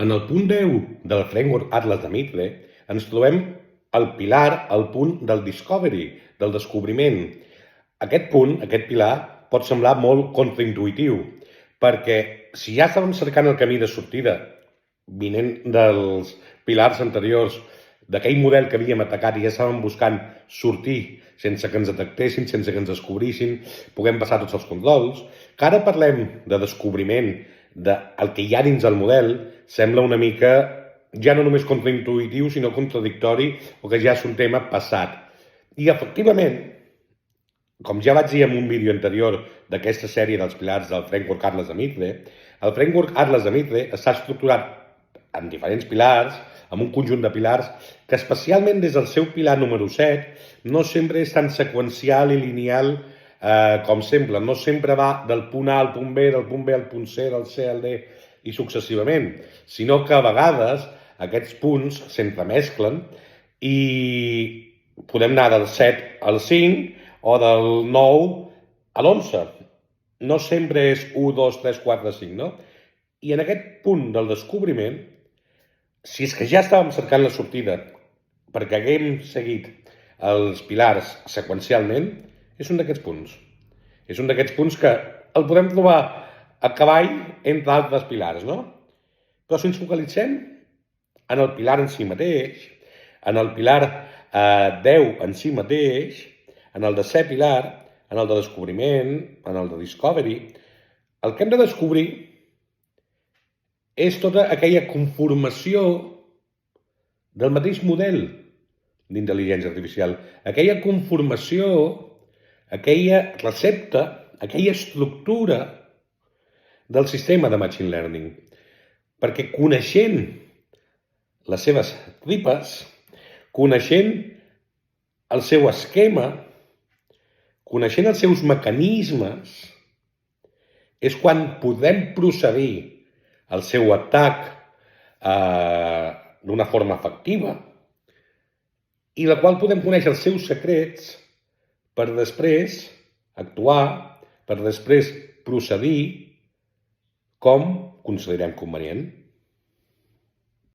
En el punt 10 del Framework Atlas de Mitre ens trobem el pilar, el punt del discovery, del descobriment. Aquest punt, aquest pilar, pot semblar molt contraintuitiu, perquè si ja estàvem cercant el camí de sortida, vinent dels pilars anteriors, d'aquell model que havíem atacat i ja estàvem buscant sortir sense que ens detectessin, sense que ens descobrissin, puguem passar tots els controls, que ara parlem de descobriment, del que hi ha dins el model, sembla una mica ja no només contraintuitiu, sinó contradictori, o que ja és un tema passat. I, efectivament, com ja vaig dir en un vídeo anterior d'aquesta sèrie dels pilars del Framework Atlas de Mitre, el Framework Atlas de Mitre està estructurat en diferents pilars, amb un conjunt de pilars que, especialment des del seu pilar número 7, no sempre és tan seqüencial i lineal com sembla. No sempre va del punt A al punt B, del punt B al punt C, del C al D i successivament, sinó que a vegades aquests punts s'entremesclen i podem anar del 7 al 5 o del 9 a l'11. No sempre és 1, 2, 3, 4, 5, no? I en aquest punt del descobriment, si és que ja estàvem cercant la sortida perquè haguem seguit els pilars seqüencialment, és un d'aquests punts. És un d'aquests punts que el podem trobar a cavall entre altres pilars, no? Però si ens focalitzem en el pilar en si mateix, en el pilar 10 en si mateix, en el desè pilar, en el de descobriment, en el de discovery, el que hem de descobrir és tota aquella conformació del mateix model d'intel·ligència artificial, aquella conformació, aquella recepta, aquella estructura del sistema de Machine Learning. Perquè coneixent les seves tripes, coneixent el seu esquema, coneixent els seus mecanismes, és quan podem procedir al seu atac d'una forma efectiva i la qual podem conèixer els seus secrets per després actuar, per després procedir com considerem convenient.